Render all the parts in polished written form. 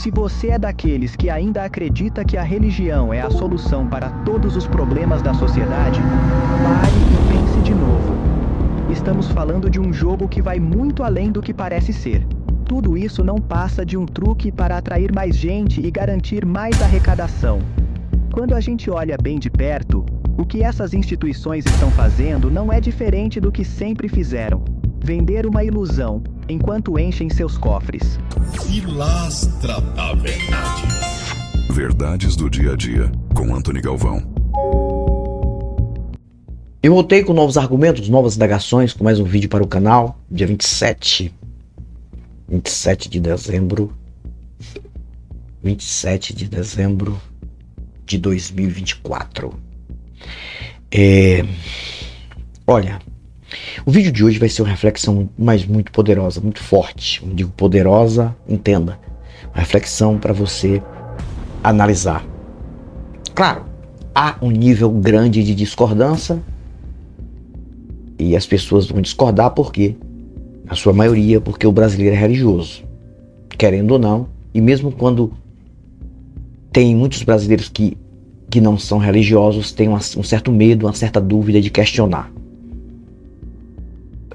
Se você é daqueles que ainda acredita que a religião é a solução para todos os problemas da sociedade, pare e pense de novo. Estamos falando de um jogo que vai muito além do que parece ser. Tudo isso não passa de um truque para atrair mais gente e garantir mais arrecadação. Quando a gente olha bem de perto, o que essas instituições estão fazendo não é diferente do que sempre fizeram: vender uma ilusão, enquanto enchem seus cofres. Pilastra da Verdade. Verdades do dia a dia, com Antony Galvão. Eu voltei com novos argumentos, novas indagações, com mais um vídeo para o canal, dia 27 de dezembro. 27 de dezembro de 2024. Olha, o vídeo de hoje vai ser uma reflexão muito poderosa, muito forte. Quando digo poderosa, entenda. Uma reflexão para você analisar. Claro, há um nível grande de discordância e as pessoas vão discordar porque, na sua maioria, porque o brasileiro é religioso. Querendo ou não, e mesmo quando tem muitos brasileiros que não são religiosos, têm um certo medo, uma certa dúvida de questionar.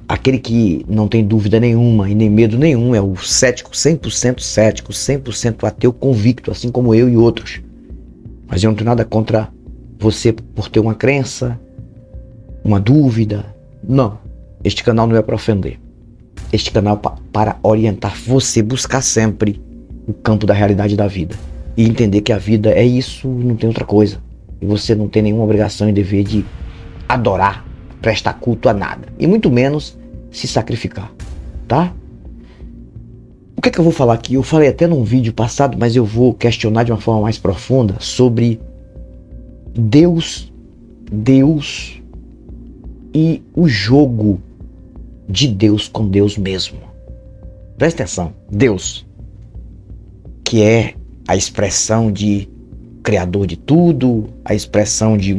Aquele que não tem dúvida nenhuma e nem medo nenhum é o cético, 100% ateu convicto, assim como eu e outros. Mas eu não tenho nada contra você por ter uma crença, uma dúvida. Não, este canal não é para ofender. Este canal é para orientar você, buscar sempre o campo da realidade da vida. E entender que a vida é isso, não tem outra coisa. E você não tem nenhuma obrigação e dever de adorar, prestar culto a nada. E muito menos se sacrificar, tá? O que é que eu vou falar aqui? Eu falei até num vídeo passado, mas eu vou questionar de uma forma mais profunda sobre Deus e o jogo de Deus com Deus mesmo. Presta atenção, Deus, que é a expressão de criador de tudo, a expressão de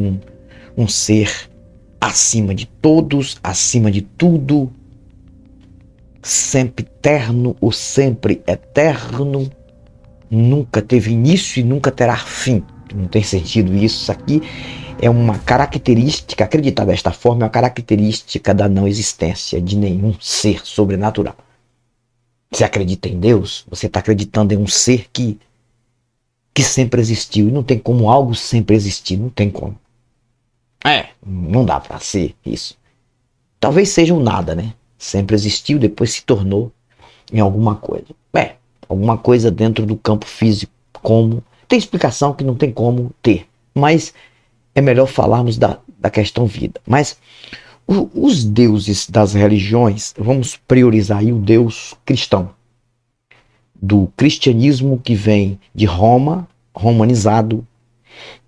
um ser acima de todos, acima de tudo, sempre terno ou sempre eterno, nunca teve início e nunca terá fim. Não tem sentido isso. Isso aqui é uma característica, acreditar desta forma, é uma característica da não existência de nenhum ser sobrenatural. Você acredita em Deus, você está acreditando em um ser que sempre existiu, e não tem como algo sempre existir, não tem como. Não dá para ser isso. Talvez seja um nada, né? Sempre existiu, depois se tornou em alguma coisa. Alguma coisa dentro do campo físico, como... Tem explicação que não tem como ter, mas é melhor falarmos da questão vida. Mas os deuses das religiões, vamos priorizar aí o Deus cristão. Do cristianismo que vem de Roma, romanizado,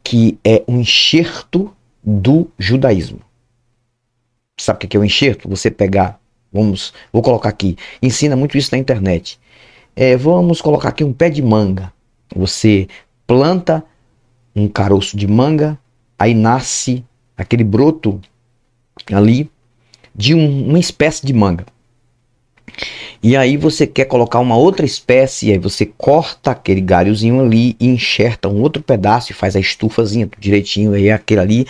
que é um enxerto do judaísmo. Sabe o que é o enxerto? Você pegar, vou colocar aqui, ensina muito isso na internet. Vamos colocar aqui um pé de manga. Você planta um caroço de manga, aí nasce aquele broto ali de uma espécie de manga. E aí você quer colocar uma outra espécie, aí você corta aquele galhozinho ali e enxerta um outro pedaço e faz a estufazinha tudo direitinho, aí aquele ali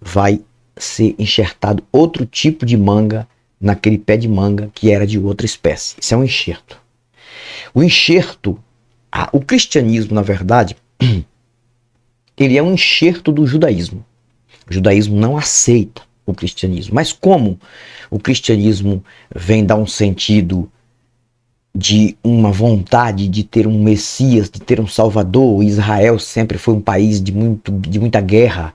vai ser enxertado outro tipo de manga naquele pé de manga que era de outra espécie. Isso é um enxerto. O enxerto, o cristianismo, na verdade, ele é um enxerto do judaísmo. O judaísmo não aceita o cristianismo. Mas como o cristianismo vem dar um sentido de uma vontade de ter um Messias, de ter um Salvador, Israel sempre foi um país de muita guerra,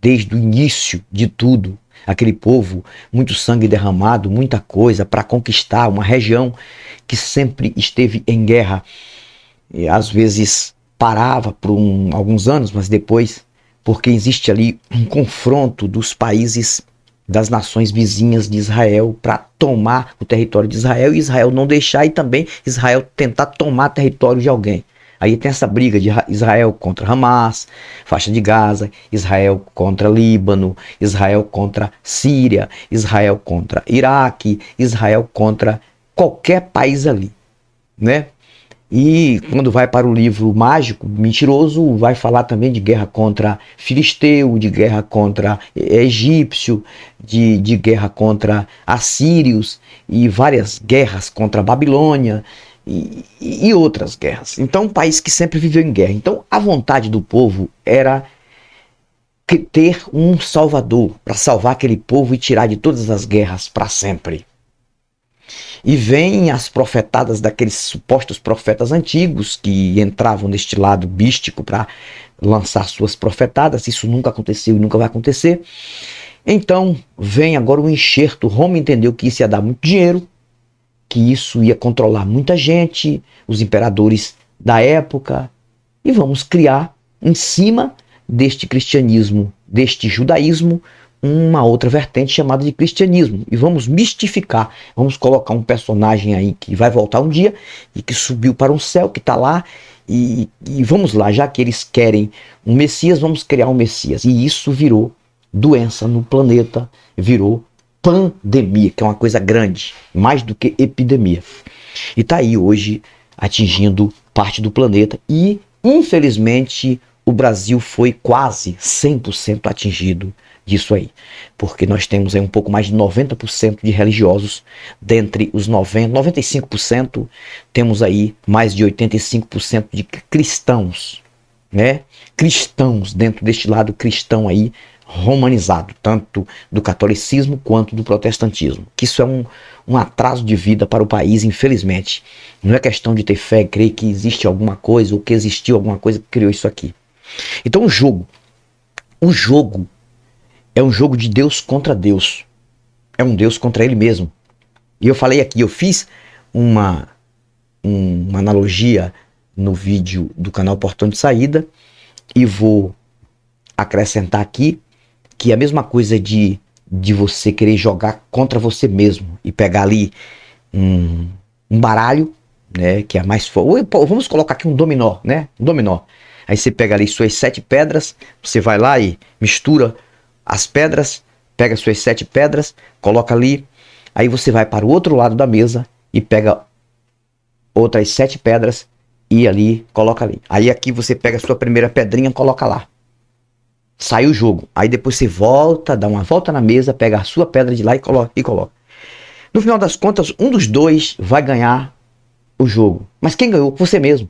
desde o início de tudo. Aquele povo, muito sangue derramado, muita coisa para conquistar uma região que sempre esteve em guerra. E às vezes parava por alguns anos, mas depois, porque existe ali um confronto dos países, das nações vizinhas de Israel para tomar o território de Israel e Israel não deixar, e também Israel tentar tomar território de alguém. Aí tem essa briga de Israel contra Hamas, faixa de Gaza, Israel contra Líbano, Israel contra Síria, Israel contra Iraque, Israel contra qualquer país ali, né? E quando vai para o livro mágico, mentiroso, vai falar também de guerra contra filisteu, de guerra contra egípcio, de guerra contra assírios e várias guerras contra a Babilônia e outras guerras. Então, um país que sempre viveu em guerra. Então, a vontade do povo era ter um salvador para salvar aquele povo e tirar de todas as guerras para sempre. E vêm as profetadas daqueles supostos profetas antigos que entravam neste lado místico para lançar suas profetadas. Isso nunca aconteceu e nunca vai acontecer. Então vem agora o enxerto. Roma entendeu que isso ia dar muito dinheiro, que isso ia controlar muita gente, os imperadores da época, e vamos criar em cima deste cristianismo, deste judaísmo, uma outra vertente chamada de cristianismo, e vamos mistificar, vamos colocar um personagem aí que vai voltar um dia e que subiu para um céu, que está lá, e vamos lá, já que eles querem um Messias, vamos criar um Messias. E isso virou doença no planeta, virou pandemia, que é uma coisa grande, mais do que epidemia. E está aí hoje atingindo parte do planeta e, infelizmente, o Brasil foi quase 100% atingido disso aí, porque nós temos aí um pouco mais de 90% de religiosos, dentre os 95% temos aí mais de 85% de cristãos, né? Cristãos dentro deste lado cristão aí, romanizado, tanto do catolicismo quanto do protestantismo, que isso é um atraso de vida para o país, infelizmente. Não é questão de ter fé, crer que existe alguma coisa ou que existiu alguma coisa que criou isso aqui. Então o jogo é um jogo de Deus contra Deus. É um Deus contra ele mesmo. E eu falei aqui, eu fiz uma analogia no vídeo do canal Portão de Saída e vou acrescentar aqui que é a mesma coisa de você querer jogar contra você mesmo e pegar ali um baralho, né, que é mais forte. Vamos colocar aqui um dominó, né? Um dominó. Aí você pega ali suas 7 pedras, você vai lá e mistura as pedras, pega suas 7 pedras, coloca ali, aí você vai para o outro lado da mesa e pega outras 7 pedras e ali, coloca ali. Aí aqui você pega a sua primeira pedrinha, coloca lá. Sai o jogo. Aí depois você volta, dá uma volta na mesa, pega a sua pedra de lá e coloca. No final das contas, um dos dois vai ganhar o jogo. Mas quem ganhou? Você mesmo.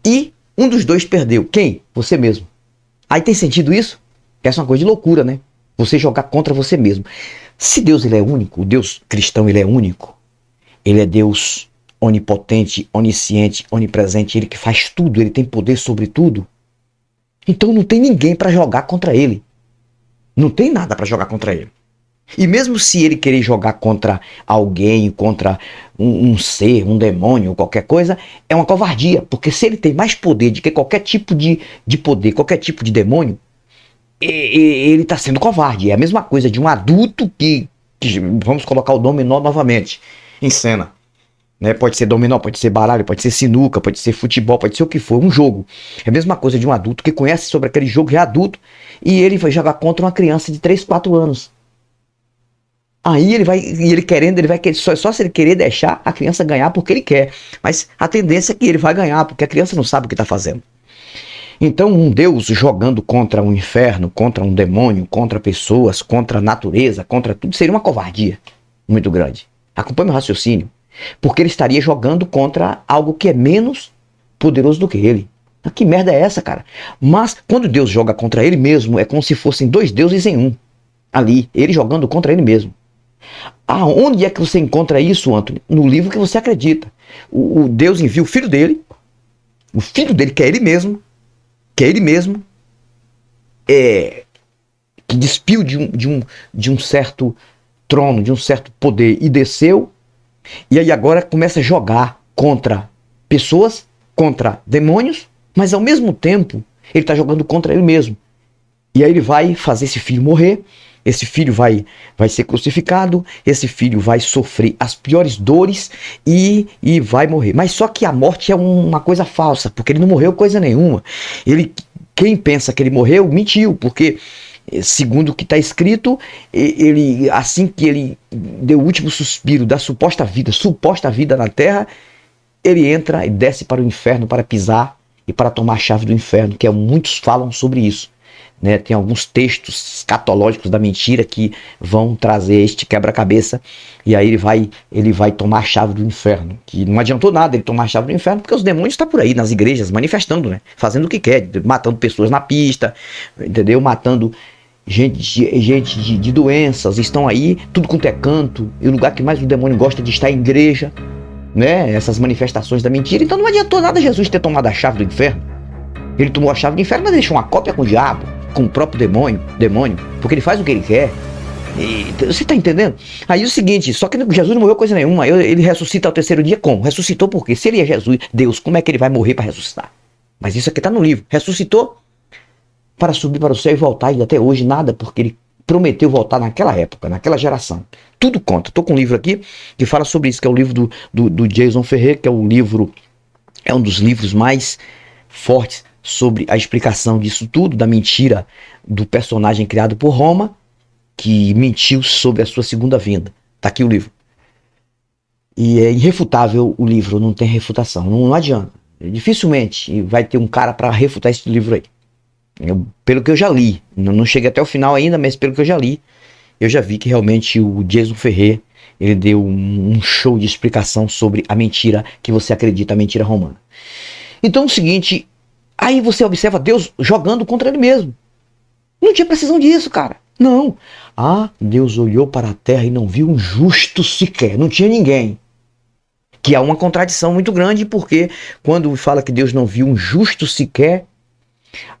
E um dos dois perdeu. Quem? Você mesmo. Aí tem sentido isso? Essa é uma coisa de loucura, né? Você jogar contra você mesmo. Se Deus ele é único, o Deus cristão ele é único, ele é Deus onipotente, onisciente, onipresente, ele que faz tudo, ele tem poder sobre tudo. Então não tem ninguém para jogar contra ele. Não tem nada para jogar contra ele. E mesmo se ele querer jogar contra alguém, contra um ser, um demônio, qualquer coisa, é uma covardia. Porque se ele tem mais poder do que qualquer tipo de poder, qualquer tipo de demônio, ele está sendo covarde. É a mesma coisa de um adulto que vamos colocar o dominó novamente em cena. Né? Pode ser dominó, pode ser baralho, pode ser sinuca, pode ser futebol, pode ser o que for, um jogo. É a mesma coisa de um adulto que conhece sobre aquele jogo, já é adulto, e ele vai jogar contra uma criança de 3, 4 anos. Aí ele vai querer, só se ele querer deixar a criança ganhar porque ele quer. Mas a tendência é que ele vai ganhar, porque a criança não sabe o que está fazendo. Então um Deus jogando contra um inferno, contra um demônio, contra pessoas, contra a natureza, contra tudo, seria uma covardia muito grande. Acompanhe meu raciocínio. Porque ele estaria jogando contra algo que é menos poderoso do que ele. Que merda é essa, cara? Mas quando Deus joga contra ele mesmo, é como se fossem 2 deuses em um. Ali, ele jogando contra ele mesmo. Aonde é que você encontra isso, Antônio? No livro que você acredita. O Deus envia o filho dele, que é ele mesmo, que despiu de um certo trono, de um certo poder e desceu, e aí agora começa a jogar contra pessoas, contra demônios, mas ao mesmo tempo ele está jogando contra ele mesmo. E aí ele vai fazer esse filho morrer, esse filho vai ser crucificado, esse filho vai sofrer as piores dores e vai morrer. Mas só que a morte é uma coisa falsa, porque ele não morreu coisa nenhuma. Quem pensa que ele morreu, mentiu, porque segundo o que está escrito, ele, assim que ele deu o último suspiro da suposta vida na terra, ele entra e desce para o inferno para pisar e para tomar a chave do inferno, que muitos falam sobre isso. Né? Tem alguns textos escatológicos da mentira que vão trazer este quebra-cabeça, e aí ele vai tomar a chave do inferno. Que não adiantou nada ele tomar a chave do inferno, porque os demônios estão por aí nas igrejas manifestando, né? Fazendo o que quer, matando pessoas na pista, entendeu? Matando gente de doenças, estão aí, tudo quanto é canto, e o lugar que mais o demônio gosta de estar é em igreja, né? Essas manifestações da mentira. Então não adiantou nada Jesus ter tomado a chave do inferno. Ele tomou a chave do inferno, mas deixou uma cópia com o diabo, com o próprio demônio, porque ele faz o que ele quer. E, você tá entendendo? Aí é o seguinte, só que Jesus não morreu coisa nenhuma. Ele ressuscita ao terceiro dia como? Ressuscitou por quê? Se ele é Jesus, Deus, como é que ele vai morrer para ressuscitar? Mas isso aqui tá no livro. Ressuscitou para subir para o céu e voltar, e até hoje nada, porque ele prometeu voltar naquela época, naquela geração. Tudo conta. Tô com um livro aqui que fala sobre isso, que é o livro do Jason Ferrer, que é um dos livros mais fortes sobre a explicação disso tudo, da mentira do personagem criado por Roma, que mentiu sobre a sua segunda vinda. Tá aqui o livro. E é irrefutável o livro, não tem refutação, não adianta. Dificilmente vai ter um cara para refutar esse livro aí. Pelo que eu já li, não cheguei até o final ainda, mas pelo que eu já li, eu já vi que realmente o Jason Ferrer, ele deu um show de explicação sobre a mentira que você acredita, a mentira romana. Então é o seguinte, aí você observa Deus jogando contra ele mesmo. Não tinha precisão disso, cara. Não. Deus olhou para a terra e não viu um justo sequer. Não tinha ninguém. Que há uma contradição muito grande, porque quando fala que Deus não viu um justo sequer,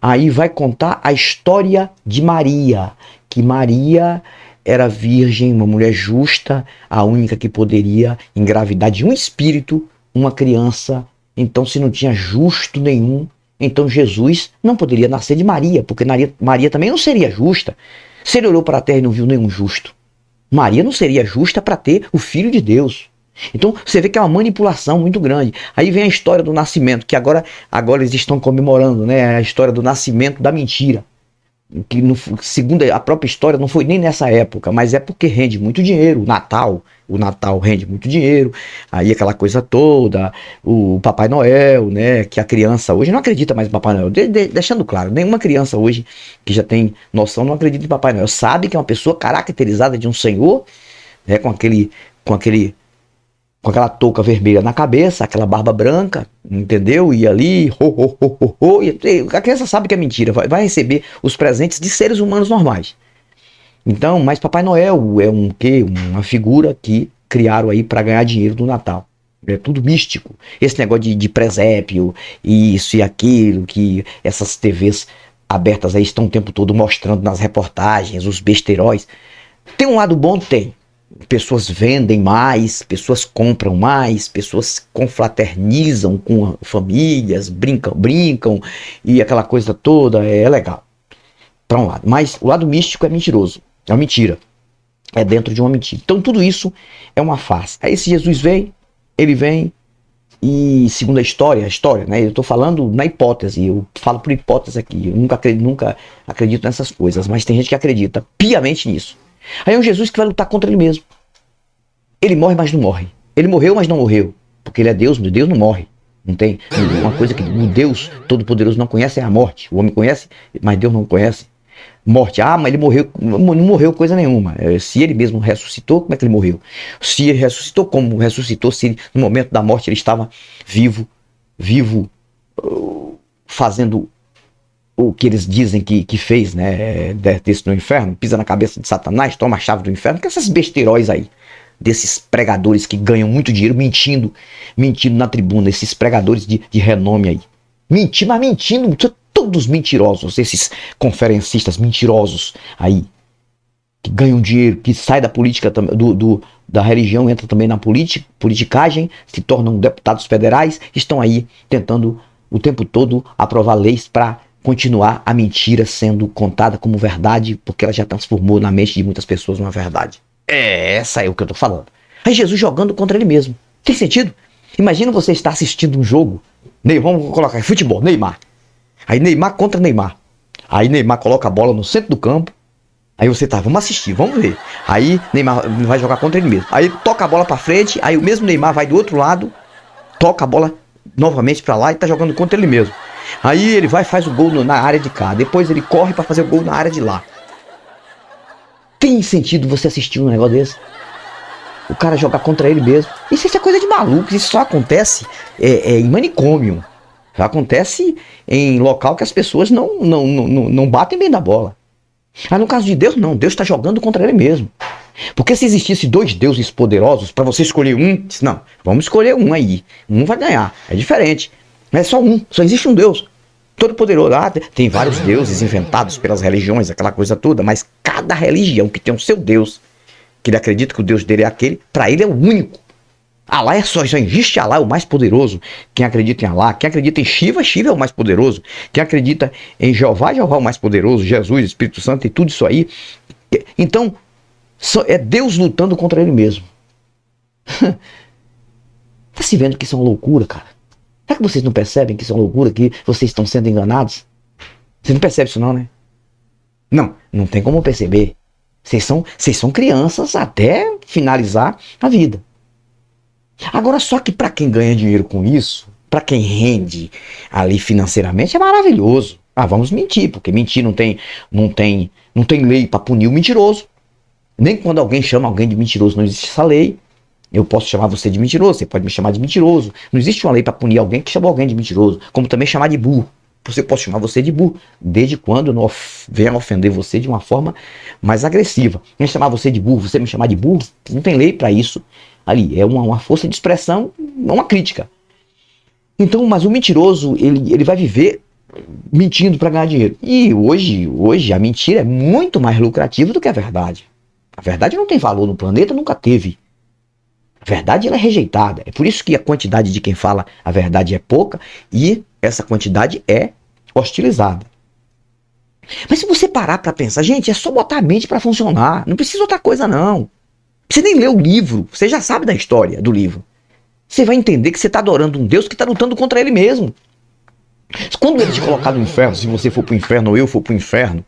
aí vai contar a história de Maria. Que Maria era virgem, uma mulher justa, a única que poderia engravidar de um espírito, uma criança. Então, se não tinha justo nenhum, então Jesus não poderia nascer de Maria, porque Maria também não seria justa. Se ele olhou para a terra e não viu nenhum justo, Maria não seria justa para ter o Filho de Deus. Então você vê que é uma manipulação muito grande. Aí vem a história do nascimento, que agora eles estão comemorando, né? A história do nascimento da mentira. Que segundo a própria história não foi nem nessa época, mas é porque rende muito dinheiro. O Natal rende muito dinheiro, aí aquela coisa toda, o Papai Noel, né, que a criança hoje não acredita mais em Papai Noel, deixando claro, nenhuma criança hoje que já tem noção não acredita em Papai Noel, sabe que é uma pessoa caracterizada de um senhor, né, com aquela touca vermelha na cabeça, aquela barba branca, entendeu? E ali, e a criança sabe que é mentira, vai receber os presentes de seres humanos normais. Então, mas Papai Noel é uma figura que criaram aí para ganhar dinheiro do Natal. É tudo místico. Esse negócio de presépio, isso e aquilo, que essas TVs abertas aí estão o tempo todo mostrando nas reportagens, os besteróis. Tem um lado bom? Tem. Pessoas vendem mais, pessoas compram mais, pessoas confraternizam com famílias, brincam e aquela coisa toda é legal. Para um lado. Mas o lado místico é mentiroso. É uma mentira. É dentro de uma mentira. Então tudo isso é uma farsa. Aí esse Jesus ele vem e segundo a história, né? Eu estou falando na hipótese, eu falo por hipótese aqui. Eu nunca acredito nessas coisas, mas tem gente que acredita piamente nisso. Aí é um Jesus que vai lutar contra ele mesmo. Ele morre, mas não morre. Ele morreu, mas não morreu. Porque ele é Deus, Deus não morre. Não tem uma coisa que o Deus Todo-Poderoso não conhece, é a morte. O homem conhece, mas Deus não conhece. Morte, mas ele morreu, não morreu coisa nenhuma. Se ele mesmo ressuscitou, como é que ele morreu? Se ele ressuscitou, como ressuscitou? Se no momento da morte ele estava vivo, fazendo o que eles dizem que fez, né? Desse no inferno, pisa na cabeça de Satanás, toma a chave do inferno, que essas besteiróis aí, desses pregadores que ganham muito dinheiro mentindo na tribuna, esses pregadores de renome aí. Mentindo, todos mentirosos, esses conferencistas mentirosos aí, que ganham dinheiro, que saem da política, da religião, entra também na politicagem, se tornam deputados federais, estão aí tentando o tempo todo aprovar leis para continuar a mentira sendo contada como verdade, porque ela já transformou na mente de muitas pessoas uma verdade. Essa é o que eu tô falando. Aí Jesus jogando contra ele mesmo. Tem sentido? Imagina você estar assistindo um jogo, vamos colocar futebol, Neymar. Aí Neymar contra Neymar. Aí Neymar coloca a bola no centro do campo. Aí você vamos assistir, vamos ver. Aí Neymar vai jogar contra ele mesmo. Aí toca a bola pra frente, aí o mesmo Neymar vai do outro lado toca a bola novamente pra lá e tá jogando contra ele mesmo. Aí ele vai e faz o gol na área de cá. Depois ele corre pra fazer o gol na área de lá. Tem sentido você assistir um negócio desse? O cara jogar contra ele mesmo. Isso é coisa de maluco. Isso só acontece em manicômio. Só acontece em local que as pessoas não batem bem da bola. Mas no caso de Deus, não. Deus está jogando contra ele mesmo. Porque se existisse 2 deuses poderosos, para você escolher um, não, vamos escolher um aí. Um vai ganhar. É diferente. É só um. Só existe um Deus. Todo poderoso. Tem vários deuses inventados pelas religiões, aquela coisa toda. Mas cada religião que tem o seu Deus, que ele acredita que o Deus dele é aquele, para ele é o único. Alá só existe Alá, é o mais poderoso. Quem acredita em Alá, quem acredita em Shiva, Shiva é o mais poderoso. Quem acredita em Jeová, Jeová é o mais poderoso. Jesus, Espírito Santo e tudo isso aí. Então, é Deus lutando contra ele mesmo. Tá se vendo que isso é uma loucura, cara? Será que vocês não percebem que isso é uma loucura, que vocês estão sendo enganados? Vocês não percebem isso não, né? Não tem como perceber. Vocês são crianças até finalizar a vida. Agora, só que para quem ganha dinheiro com isso, para quem rende ali financeiramente, é maravilhoso. Vamos mentir, porque mentir não tem lei para punir o mentiroso. Nem quando alguém chama alguém de mentiroso, não existe essa lei. Eu posso chamar você de mentiroso, você pode me chamar de mentiroso. Não existe uma lei para punir alguém que chamou alguém de mentiroso. Como também chamar de burro. Você pode chamar você de burro, desde quando não venha ofender você de uma forma mais agressiva. Quem chamar você de burro, você me chamar de burro, não tem lei para isso. Ali, é uma força de expressão, não uma crítica. Então, mas o mentiroso, ele vai viver mentindo para ganhar dinheiro. E hoje a mentira é muito mais lucrativa do que a verdade. A verdade não tem valor no planeta, nunca teve. A verdade ela é rejeitada. É por isso que a quantidade de quem fala a verdade é pouca e essa quantidade é hostilizada. Mas se você parar para pensar, gente, é só botar a mente para funcionar. Não precisa outra coisa não. Você nem lê o livro, você já sabe da história do livro. Você vai entender que você está adorando um Deus que está lutando contra ele mesmo. Quando ele te colocar no inferno, se você for para o inferno ou eu for para o inferno,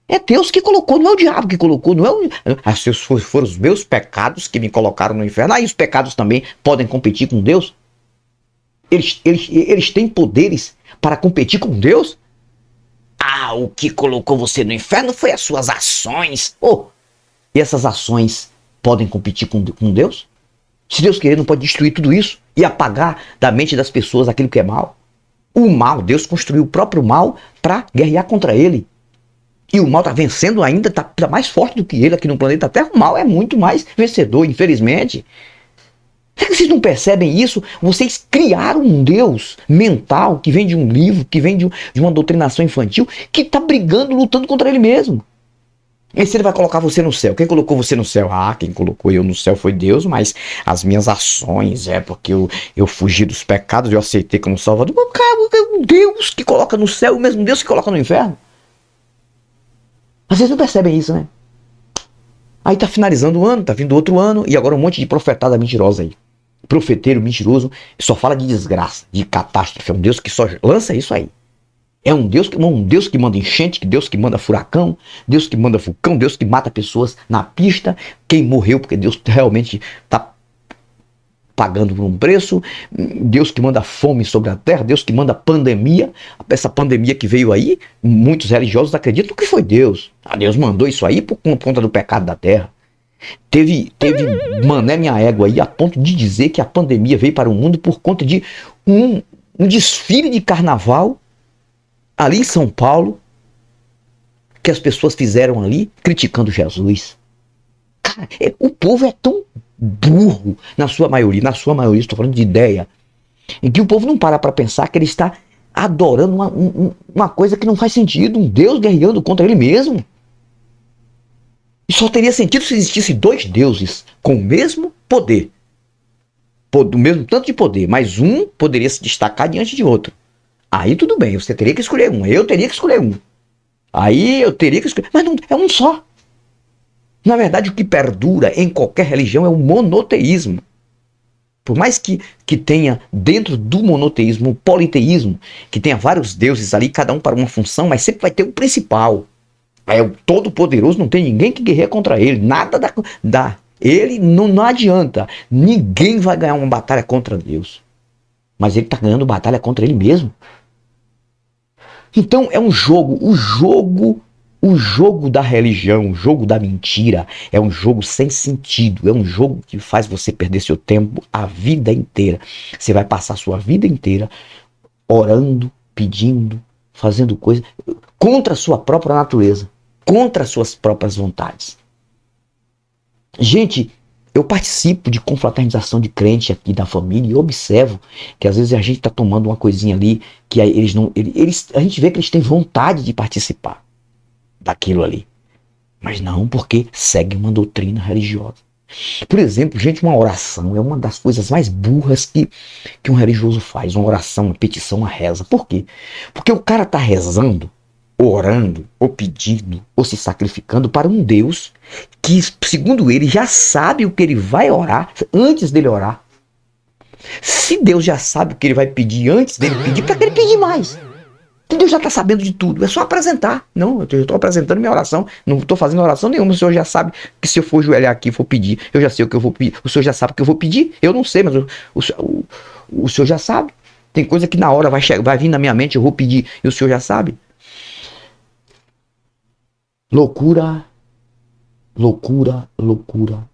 é Deus que colocou, não é o diabo que colocou, não é se foram os meus pecados que me colocaram no inferno. Aí os pecados também podem competir com Deus? Eles têm poderes para competir com Deus? O que colocou você no inferno foi as suas ações. E essas ações podem competir com Deus? Se Deus querer, não pode destruir tudo isso e apagar da mente das pessoas aquilo que é mal. O mal, Deus construiu o próprio mal para guerrear contra ele. E o mal está vencendo ainda, está mais forte do que ele aqui no planeta Terra. O mal é muito mais vencedor, infelizmente. Será que vocês não percebem isso? Vocês criaram um Deus mental que vem de um livro, que vem de uma doutrinação infantil, que está brigando, lutando contra ele mesmo. E se ele vai colocar você no céu? Quem colocou você no céu? Quem colocou eu no céu foi Deus, mas as minhas ações, porque eu fugi dos pecados, eu aceitei como salvador. Cara, Deus que coloca no céu, o mesmo Deus que coloca no inferno. Mas vocês não percebem isso, né? Aí tá finalizando o ano, tá vindo outro ano, e agora um monte de profetada mentirosa aí. Profeteiro mentiroso, só fala de desgraça, de catástrofe. É um Deus que só lança isso aí. É um Deus que manda enchente, Deus que manda furacão, Deus que manda vulcão, Deus que mata pessoas na pista. Quem morreu porque Deus realmente tá pagando por um preço. Deus que manda fome sobre a terra, Deus que manda pandemia. Essa pandemia que veio aí, muitos religiosos acreditam que foi Deus. Deus mandou isso aí por conta do pecado da terra. Teve mané minha égua aí a ponto de dizer que a pandemia veio para o mundo por conta de um desfile de carnaval ali em São Paulo, que as pessoas fizeram ali, criticando Jesus. Cara, o povo é tão burro, na sua maioria, estou falando de ideia, em que o povo não para pensar que ele está adorando uma coisa que não faz sentido, um Deus guerreando contra ele mesmo. E só teria sentido se existisse 2 deuses com o mesmo poder, do mesmo tanto de poder, mas um poderia se destacar diante de outro. Aí tudo bem, você teria que escolher um, eu teria que escolher um. Aí eu teria que escolher, mas não, é um só. Na verdade, o que perdura em qualquer religião é o monoteísmo. Por mais que tenha dentro do monoteísmo o politeísmo, que tenha vários deuses ali, cada um para uma função, mas sempre vai ter o principal. É o todo-poderoso, não tem ninguém que guerreie contra ele, nada dá. Ele não adianta, ninguém vai ganhar uma batalha contra Deus. mas ele está ganhando batalha contra ele mesmo. Então é um jogo, o jogo da religião, o jogo da mentira, é um jogo sem sentido, é um jogo que faz você perder seu tempo a vida inteira. Você vai passar a sua vida inteira orando, pedindo, fazendo coisas contra a sua própria natureza, contra as suas próprias vontades. Gente, eu participo de confraternização de crente aqui da família e observo que às vezes a gente está tomando uma coisinha ali que aí a gente vê que eles têm vontade de participar daquilo ali. Mas não, porque segue uma doutrina religiosa. Por exemplo, gente, uma oração é uma das coisas mais burras que um religioso faz. Uma oração, uma petição, uma reza. Por quê? Porque o cara está rezando, orando, ou pedindo, ou se sacrificando para um Deus que, segundo ele, já sabe o que ele vai orar antes dele orar. Se Deus já sabe o que ele vai pedir antes dele pedir, para que ele pedir mais? Deus já está sabendo de tudo, é só apresentar. Não, eu estou apresentando minha oração, não estou fazendo oração nenhuma. O Senhor já sabe que se eu for ajoelhar aqui e for pedir, eu já sei o que eu vou pedir. O Senhor já sabe o que eu vou pedir, eu não sei, mas o Senhor já sabe. Tem coisa que na hora vai vir na minha mente, eu vou pedir, e o Senhor já sabe. Loucura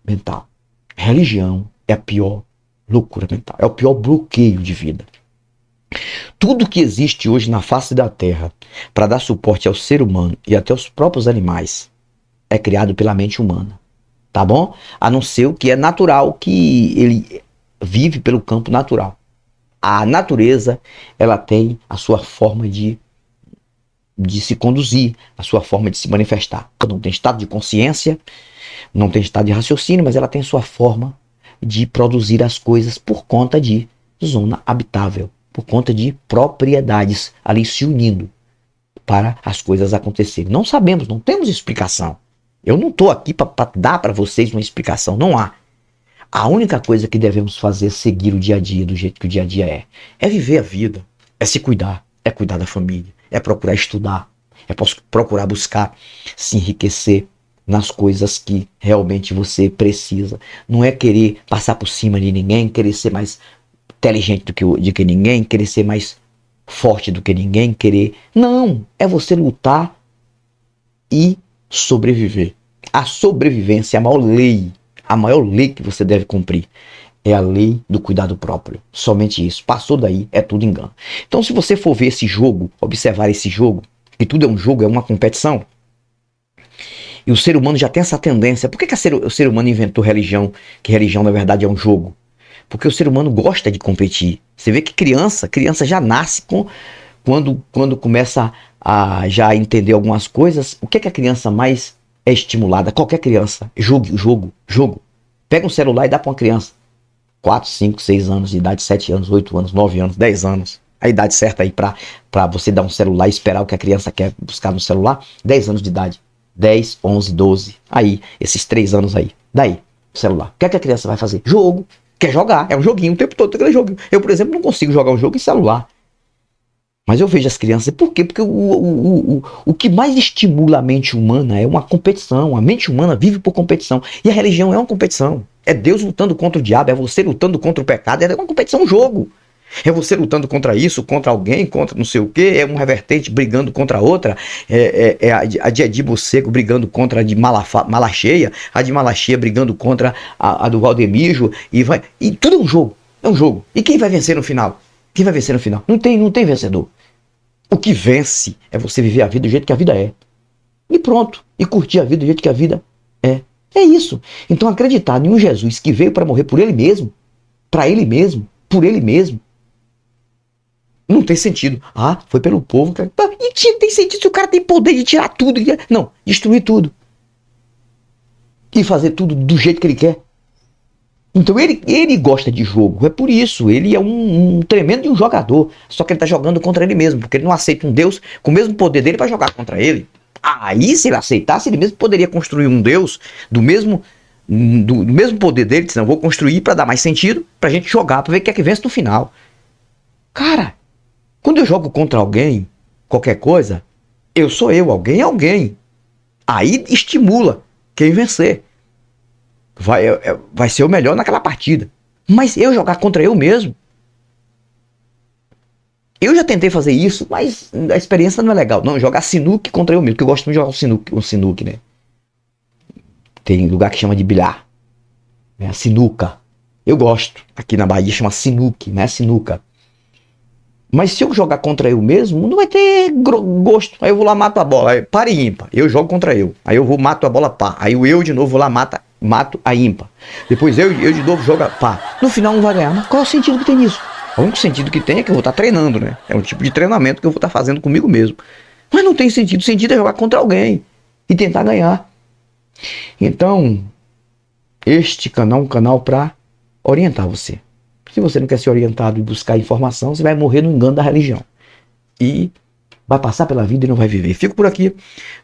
mental. Religião é a pior loucura mental, é o pior bloqueio de vida. Tudo que existe hoje na face da Terra para dar suporte ao ser humano e até aos próprios animais é criado pela mente humana, tá bom? A não ser o que é natural, que ele vive pelo campo natural. A natureza, ela tem a sua forma de se conduzir, a sua forma de se manifestar. Não tem estado de consciência, não tem estado de raciocínio, mas ela tem sua forma de produzir as coisas por conta de zona habitável, por conta de propriedades ali se unindo para as coisas acontecerem. Não sabemos, não temos explicação. Eu não estou aqui para dar para vocês uma explicação, não há. A única coisa que devemos fazer é seguir o dia a dia do jeito que o dia a dia é. É viver a vida, é se cuidar, é cuidar da família, é procurar estudar, é procurar buscar se enriquecer nas coisas que realmente você precisa. Não é querer passar por cima de ninguém, querer ser mais inteligente do que ninguém, querer ser mais forte do que ninguém, querer... Não, é você lutar e sobreviver. A sobrevivência é a maior lei que você deve cumprir. É a lei do cuidado próprio. Somente isso. Passou daí, é tudo engano. Então, se você for ver esse jogo, observar esse jogo, que tudo é um jogo, é uma competição, e o ser humano já tem essa tendência. Por que o ser humano inventou religião, que religião na verdade é um jogo? Porque o ser humano gosta de competir. Você vê que criança já nasce quando começa a já entender algumas coisas. O que a criança mais é estimulada? Qualquer criança. Jogo. Pega um celular e dá para uma criança. 4, 5, 6 anos de idade, 7 anos, 8 anos, 9 anos, 10 anos. A idade certa aí para você dar um celular e esperar o que a criança quer buscar no celular. 10 anos de idade. 10, 11, 12. Aí, esses 3 anos aí. Daí, celular. O que a criança vai fazer? Jogo. Quer jogar, é um joguinho o tempo todo, aquele joguinho. Eu, por exemplo, não consigo jogar um jogo em celular. Mas eu vejo as crianças, por quê? Porque o que mais estimula a mente humana é uma competição. A mente humana vive por competição. E a religião é uma competição. É Deus lutando contra o diabo, é você lutando contra o pecado, é uma competição, um jogo. É você lutando contra isso, contra alguém, contra não sei o quê, é uma vertente brigando contra a outra, é a de Edibo Seco brigando contra a de Malacheia, a de Malacheia brigando contra a do Valdemijo, e tudo é um jogo. E quem vai vencer no final? Não tem vencedor. O que vence é você viver a vida do jeito que a vida é. E pronto, e curtir a vida do jeito que a vida é. É isso. Então acreditar em um Jesus que veio para morrer por ele mesmo, para ele mesmo, por ele mesmo, não tem sentido. Ah, foi pelo povo. E tem sentido se o cara tem poder de tirar tudo. Não, destruir tudo. E fazer tudo do jeito que ele quer. Então ele gosta de jogo. É por isso. Ele é um tremendo de um jogador. Só que ele está jogando contra ele mesmo. Porque ele não aceita um Deus com o mesmo poder dele para jogar contra ele. Aí, se ele aceitasse, ele mesmo poderia construir um Deus do mesmo poder dele. Disse, não, vou construir para dar mais sentido, para a gente jogar, para ver quem é que vence no final. Cara, quando eu jogo contra alguém, qualquer coisa, eu sou eu, alguém é alguém. Aí estimula quem vencer. Vai ser o melhor naquela partida. Mas eu jogar contra eu mesmo, Eu já tentei fazer isso, mas a experiência não é legal. Não, jogar sinuca contra eu mesmo, porque eu gosto muito de jogar o sinuca, né? Tem lugar que chama de bilhar, né? A sinuca. Eu gosto. Aqui na Bahia chama sinuque, né? Sinuca. Mas se eu jogar contra eu mesmo, não vai ter gosto. Aí eu vou lá, mato a bola. Aí, par e ímpar. Eu jogo contra eu. Aí eu vou, mato a bola par. Aí eu de novo vou lá, mato a ímpar. Depois eu de novo jogo par. No final não vai ganhar. Mas qual é o sentido que tem nisso? O único sentido que tem é que eu vou estar treinando, né? É um tipo de treinamento que eu vou estar fazendo comigo mesmo. Mas não tem sentido. O sentido é jogar contra alguém e tentar ganhar. Então, este canal é um canal para orientar você. Se você não quer ser orientado e buscar informação, você vai morrer no engano da religião. E vai passar pela vida e não vai viver. Fico por aqui,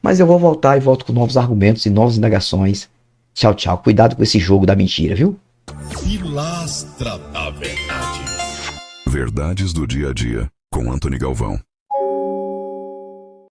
mas eu vou voltar e volto com novos argumentos e novas indagações. Tchau, tchau. Cuidado com esse jogo da mentira, viu? Pilastra da Verdade. Verdades do dia a dia, com Antony Galvão.